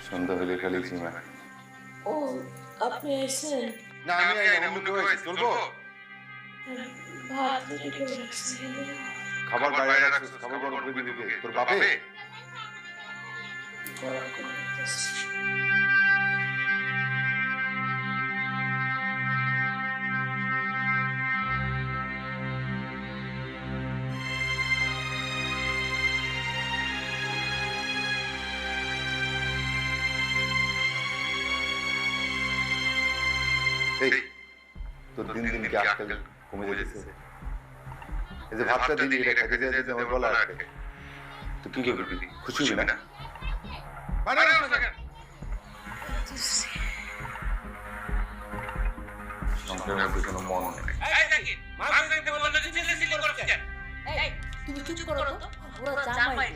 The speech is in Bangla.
সন্ধ্যা হলে খালি সীমা। ও আপনি এসেছেন? না আমি অন্য কেউ আছি, চলবো? ভাত রেডি করে রাখছি। খাবার বাইরে রাখছিস, খাবার গরম করে দিবি কে? তোর বাপে? গরম করে দিতেছি। এই তোর দিন দিন কি আজকাল কমে যাচ্ছে? এই যে ভাতটা দিলি এটা খেতে যেতে আমার গলা আটকে। তুই কি করবি? খুশি হবি না? সংসারের মধ্যে কোনো মন নেই। তুমি চুপ করো তো, ওরা জামাই।